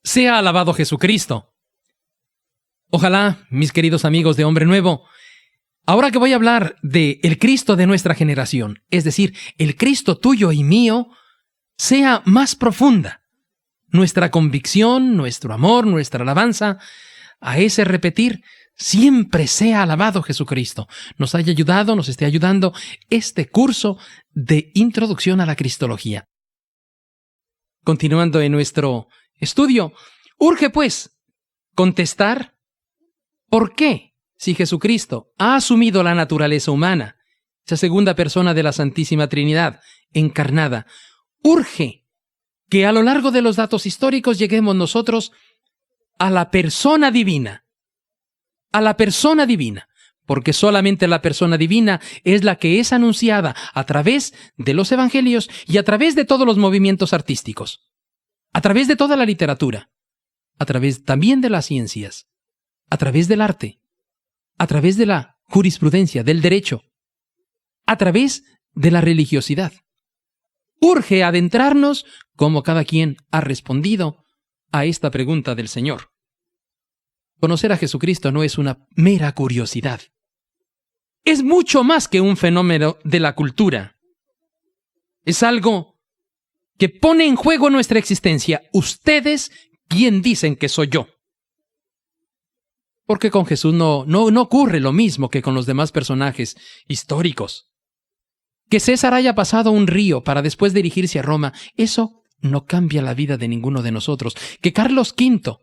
Sea alabado Jesucristo. Ojalá, mis queridos amigos de Hombre Nuevo, ahora que voy a hablar de el Cristo de nuestra generación, es decir, el Cristo tuyo y mío, sea más profunda nuestra convicción, nuestro amor, nuestra alabanza, a ese repetir, siempre sea alabado Jesucristo. Nos haya ayudado, nos esté ayudando este curso de introducción a la Cristología. Continuando en nuestro estudio, urge pues contestar ¿por qué, si Jesucristo ha asumido la naturaleza humana, esa segunda persona de la Santísima Trinidad encarnada, urge que a lo largo de los datos históricos lleguemos nosotros a la persona divina? A la persona divina, porque solamente la persona divina es la que es anunciada a través de los evangelios y a través de todos los movimientos artísticos, a través de toda la literatura, a través también de las ciencias, a través del arte, a través de la jurisprudencia, del derecho, a través de la religiosidad. Urge adentrarnos, como cada quien ha respondido a esta pregunta del Señor. Conocer a Jesucristo no es una mera curiosidad. Es mucho más que un fenómeno de la cultura. Es algo que pone en juego nuestra existencia. Ustedes, ¿quién dicen que soy yo? Porque con Jesús no ocurre lo mismo que con los demás personajes históricos. Que César haya pasado un río para después dirigirse a Roma, eso no cambia la vida de ninguno de nosotros. Que Carlos V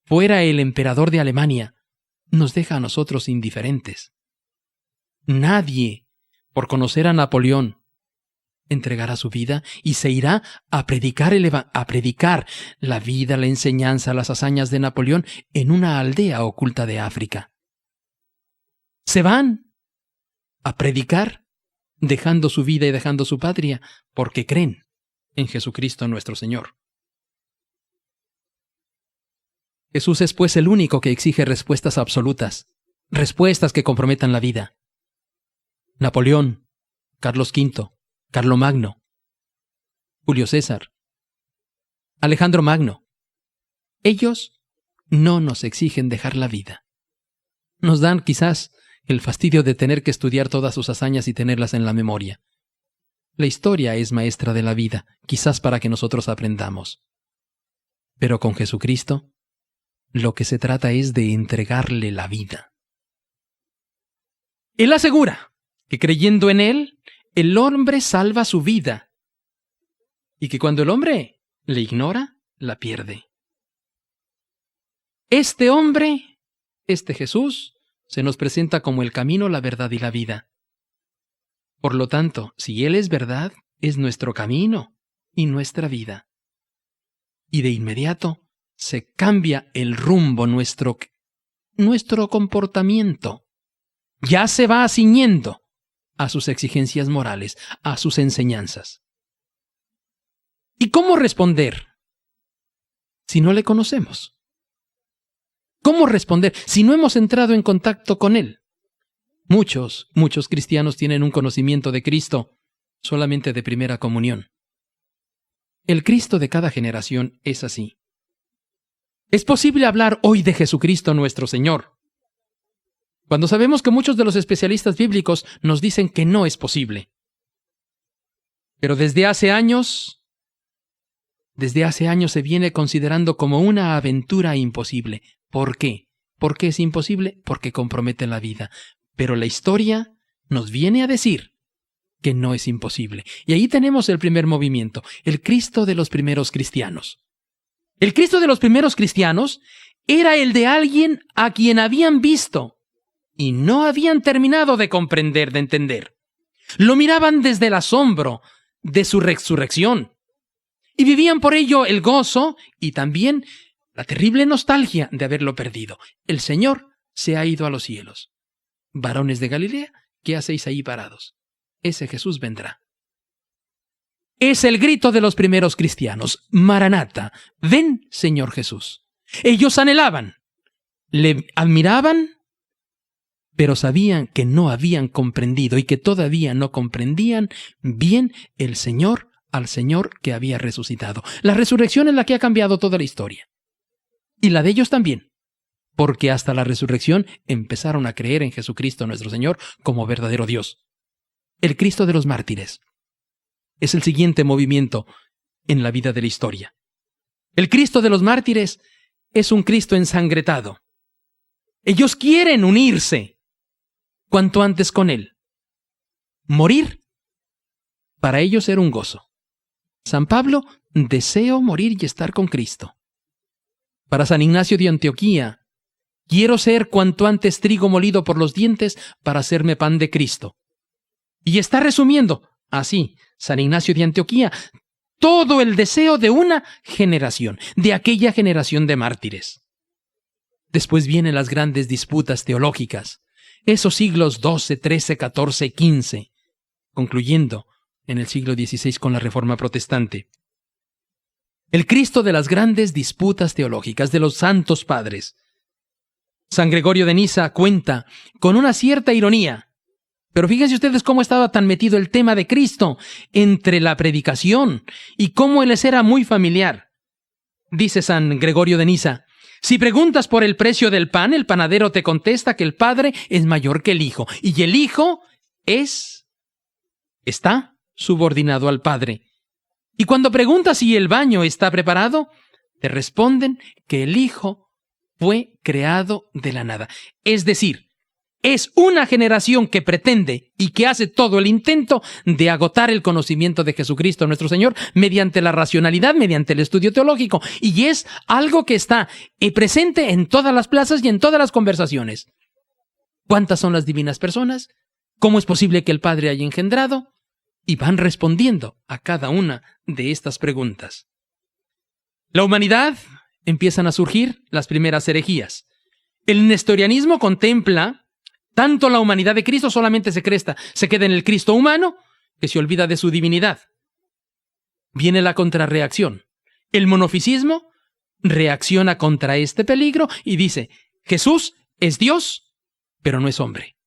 fuera el emperador de Alemania, nos deja a nosotros indiferentes. Nadie, por conocer a Napoleón, entregará su vida y se irá a predicar la vida, la enseñanza, las hazañas de Napoleón en una aldea oculta de África. Se van a predicar dejando su vida y dejando su patria porque creen en Jesucristo nuestro Señor. Jesús es pues el único que exige respuestas absolutas, respuestas que comprometan la vida. Napoleón, Carlos V, Carlomagno, Julio César, Alejandro Magno, ellos no nos exigen dejar la vida. Nos dan quizás el fastidio de tener que estudiar todas sus hazañas y tenerlas en la memoria. La historia es maestra de la vida, quizás para que nosotros aprendamos. Pero con Jesucristo, lo que se trata es de entregarle la vida. Él asegura que creyendo en Él, el hombre salva su vida y que cuando el hombre le ignora, la pierde. Este hombre, este Jesús, se nos presenta como el camino, la verdad y la vida. Por lo tanto, si Él es verdad, es nuestro camino y nuestra vida. Y de inmediato se cambia el rumbo, nuestro comportamiento. Ya se va ciñendo a sus exigencias morales, a sus enseñanzas. ¿Y cómo responder si no le conocemos? ¿Cómo responder si no hemos entrado en contacto con Él? Muchos cristianos tienen un conocimiento de Cristo solamente de primera comunión. El Cristo de cada generación es así. ¿Es posible hablar hoy de Jesucristo nuestro Señor? Cuando sabemos que muchos de los especialistas bíblicos nos dicen que no es posible. Pero desde hace años se viene considerando como una aventura imposible. ¿Por qué? ¿Por qué es imposible? Porque compromete la vida. Pero la historia nos viene a decir que no es imposible. Y ahí tenemos el primer movimiento, el Cristo de los primeros cristianos. El Cristo de los primeros cristianos era el de alguien a quien habían visto y no habían terminado de comprender, de entender. Lo miraban desde el asombro de su resurrección y vivían por ello el gozo y también la terrible nostalgia de haberlo perdido. El Señor se ha ido a los cielos. Varones de Galilea, ¿qué hacéis ahí parados? Ese Jesús vendrá. Es el grito de los primeros cristianos. Maranata, ven, Señor Jesús. Ellos anhelaban, le admiraban, pero sabían que no habían comprendido y que todavía no comprendían bien al Señor que había resucitado. La resurrección es la que ha cambiado toda la historia. y la de ellos también, porque hasta la resurrección empezaron a creer en Jesucristo nuestro Señor como verdadero Dios. El Cristo de los mártires es el siguiente movimiento en la vida de la historia. El Cristo de los mártires es un Cristo ensangretado. Ellos quieren unirse cuanto antes con Él. Morir, para ellos era un gozo. San Pablo, deseo morir y estar con Cristo. Para San Ignacio de Antioquía, quiero ser cuanto antes trigo molido por los dientes para hacerme pan de Cristo. Y está resumiendo, así, San Ignacio de Antioquía, todo el deseo de una generación, de aquella generación de mártires. Después vienen las grandes disputas teológicas, esos siglos XII, XIII, XIV, XV, concluyendo en el siglo XVI con la Reforma Protestante. El Cristo de las grandes disputas teológicas de los santos padres. San Gregorio de Niza cuenta, con una cierta ironía, pero fíjense ustedes cómo estaba tan metido el tema de Cristo entre la predicación y cómo les era muy familiar. Dice San Gregorio de Niza, si preguntas por el precio del pan, el panadero te contesta que el Padre es mayor que el Hijo, y el Hijo está subordinado al Padre. Y cuando preguntas si el baño está preparado, te responden que el Hijo fue creado de la nada. Es decir, es una generación que pretende y que hace todo el intento de agotar el conocimiento de Jesucristo nuestro Señor mediante la racionalidad, mediante el estudio teológico. Y es algo que está presente en todas las plazas y en todas las conversaciones. ¿Cuántas son las divinas personas? ¿Cómo es posible que el Padre haya engendrado? Y van respondiendo a cada una de estas preguntas. La humanidad, empiezan a surgir las primeras herejías. El nestorianismo contempla tanto la humanidad de Cristo, solamente se queda en el Cristo humano, que se olvida de su divinidad. Viene la contrarreacción. El monofisismo reacciona contra este peligro y dice, Jesús es Dios, pero no es hombre.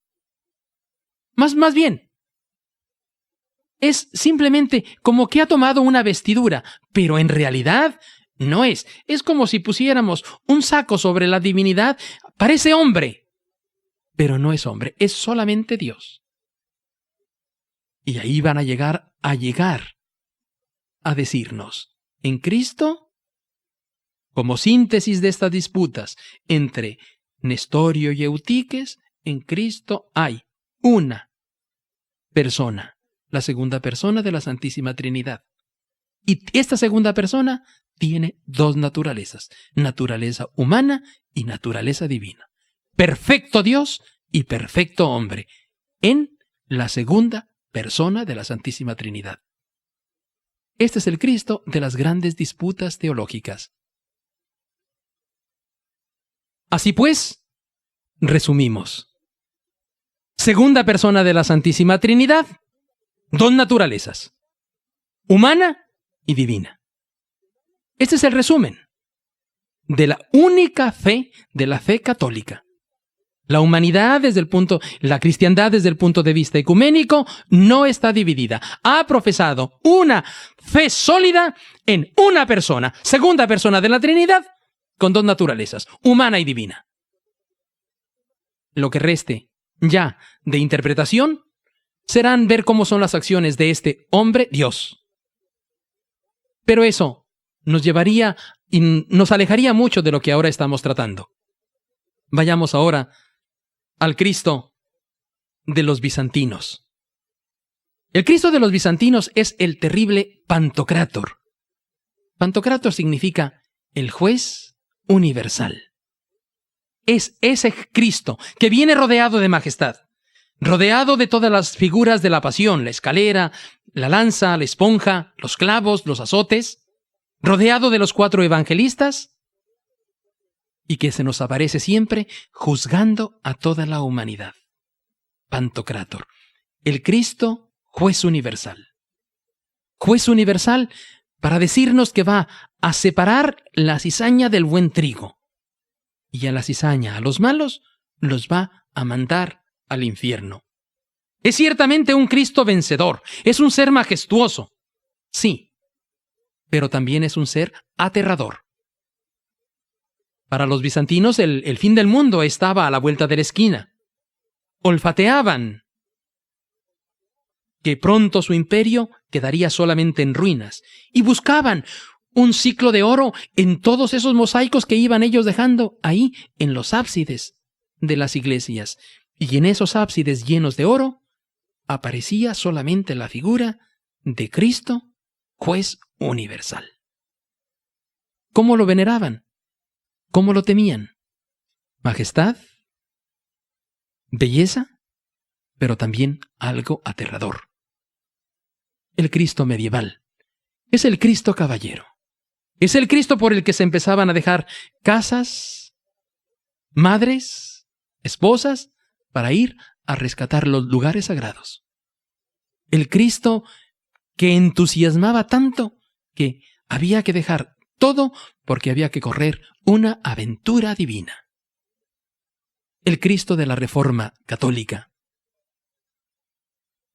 Más bien, es simplemente como que ha tomado una vestidura, pero en realidad no es. Es como si pusiéramos un saco sobre la divinidad, parece hombre, pero no es hombre, es solamente Dios. Y ahí van a llegar a decirnos, en Cristo, como síntesis de estas disputas entre Nestorio y Eutiques, en Cristo hay una persona, la segunda persona de la Santísima Trinidad. Y esta segunda persona tiene dos naturalezas, naturaleza humana y naturaleza divina. Perfecto Dios y perfecto hombre, en la segunda persona de la Santísima Trinidad. Este es el Cristo de las grandes disputas teológicas. Así pues, resumimos. Segunda persona de la Santísima Trinidad, dos naturalezas, humana y divina. Este es el resumen de la única fe, de la fe católica. La humanidad la cristiandad desde el punto de vista ecuménico no está dividida. Ha profesado una fe sólida en una persona, segunda persona de la Trinidad, con dos naturalezas, humana y divina. Lo que reste ya de interpretación serán ver cómo son las acciones de este hombre Dios. Pero eso nos llevaría y nos alejaría mucho de lo que ahora estamos tratando. Vayamos ahora al Cristo de los bizantinos. El Cristo de los bizantinos es el terrible Pantocrátor. Pantocrátor significa el juez universal. Es ese Cristo que viene rodeado de majestad, rodeado de todas las figuras de la pasión, la escalera, la lanza, la esponja, los clavos, los azotes, rodeado de los 4 evangelistas, y que se nos aparece siempre juzgando a toda la humanidad. Pantocrátor, el Cristo juez universal. Juez universal para decirnos que va a separar la cizaña del buen trigo. Y a la cizaña, a los malos, los va a mandar al infierno. Es ciertamente un Cristo vencedor, es un ser majestuoso, sí, pero también es un ser aterrador. Para los bizantinos el fin del mundo estaba a la vuelta de la esquina. Olfateaban que pronto su imperio quedaría solamente en ruinas, y buscaban un ciclo de oro en todos esos mosaicos que iban ellos dejando ahí en los ábsides de las iglesias. Y en esos ábsides llenos de oro aparecía solamente la figura de Cristo, juez universal. ¿Cómo lo veneraban? ¿Cómo lo temían? Majestad, belleza, pero también algo aterrador. El Cristo medieval es el Cristo caballero. Es el Cristo por el que se empezaban a dejar casas, madres, esposas, para ir a rescatar los lugares sagrados. El Cristo que entusiasmaba tanto que había que dejar todo porque había que correr una aventura divina. El Cristo de la Reforma Católica.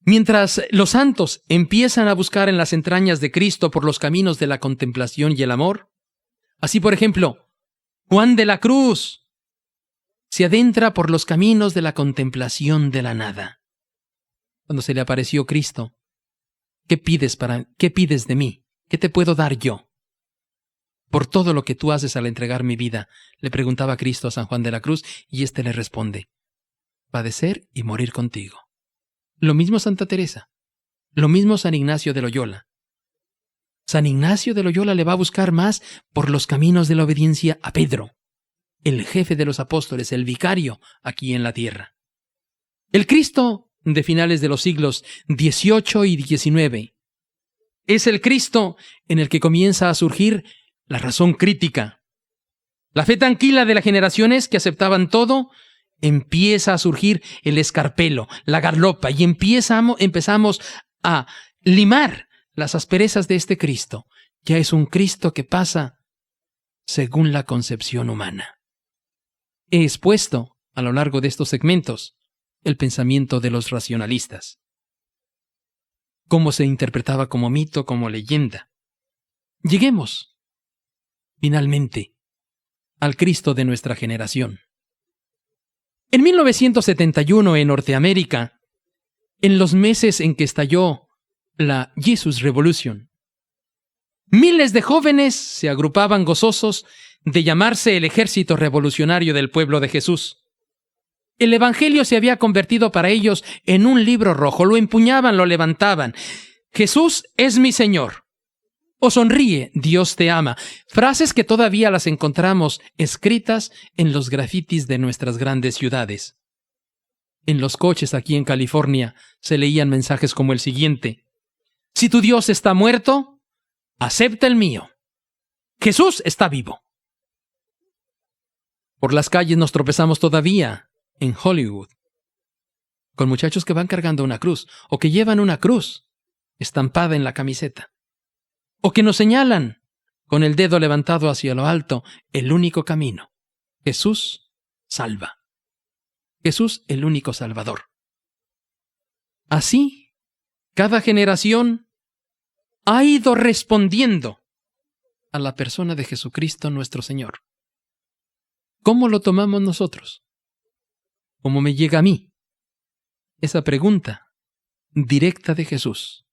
Mientras los santos empiezan a buscar en las entrañas de Cristo por los caminos de la contemplación y el amor, así por ejemplo, Juan de la Cruz se adentra por los caminos de la contemplación de la nada. Cuando se le apareció Cristo, ¿qué pides de mí? ¿Qué te puedo dar yo? Por todo lo que tú haces al entregar mi vida, le preguntaba Cristo a San Juan de la Cruz, y éste le responde: padecer y morir contigo. Lo mismo Santa Teresa, lo mismo San Ignacio de Loyola. San Ignacio de Loyola le va a buscar más por los caminos de la obediencia a Pedro, el jefe de los apóstoles, el vicario aquí en la tierra. El Cristo de finales de los siglos XVIII y XIX es el Cristo en el que comienza a surgir la razón crítica. La fe tranquila de las generaciones que aceptaban todo, empieza a surgir el escarpelo, la garlopa, y empezamos a limar las asperezas de este Cristo. Ya es un Cristo que pasa según la concepción humana. He expuesto a lo largo de estos segmentos el pensamiento de los racionalistas. Cómo se interpretaba como mito, como leyenda. Lleguemos, finalmente, al Cristo de nuestra generación. En 1971, en Norteamérica, en los meses en que estalló la Jesus Revolution, miles de jóvenes se agrupaban gozosos de llamarse el Ejército Revolucionario del Pueblo de Jesús. El Evangelio se había convertido para ellos en un libro rojo. Lo empuñaban, lo levantaban. Jesús es mi Señor. O sonríe, Dios te ama. Frases que todavía las encontramos escritas en los grafitis de nuestras grandes ciudades. En los coches aquí en California se leían mensajes como el siguiente: si tu Dios está muerto, acepta el mío. Jesús está vivo. Por las calles nos tropezamos todavía en Hollywood con muchachos que van cargando una cruz o que llevan una cruz estampada en la camiseta. O que nos señalan con el dedo levantado hacia lo alto el único camino. Jesús salva. Jesús el único Salvador. Así, cada generación ha ido respondiendo a la persona de Jesucristo nuestro Señor. ¿Cómo lo tomamos nosotros? ¿Cómo me llega a mí esa pregunta directa de Jesús?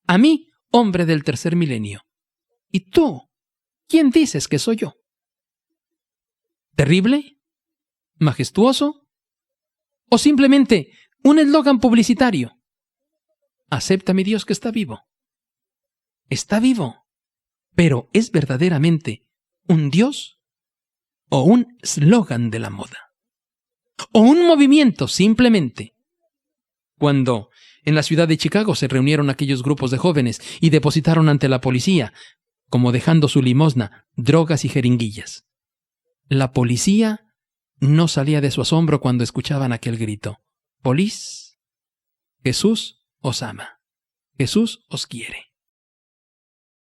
A mí, hombre del tercer milenio. ¿Y tú? ¿Quién dices que soy yo? ¿Terrible? ¿Majestuoso? ¿O simplemente un eslogan publicitario? Acepta mi Dios que está vivo. Está vivo, pero ¿es verdaderamente un Dios o un eslogan de la moda? ¿O un movimiento simplemente? Cuando en la ciudad de Chicago se reunieron aquellos grupos de jóvenes y depositaron ante la policía, como dejando su limosna, drogas y jeringuillas. La policía no salía de su asombro cuando escuchaban aquel grito: «Polis, Jesús os ama, Jesús os quiere».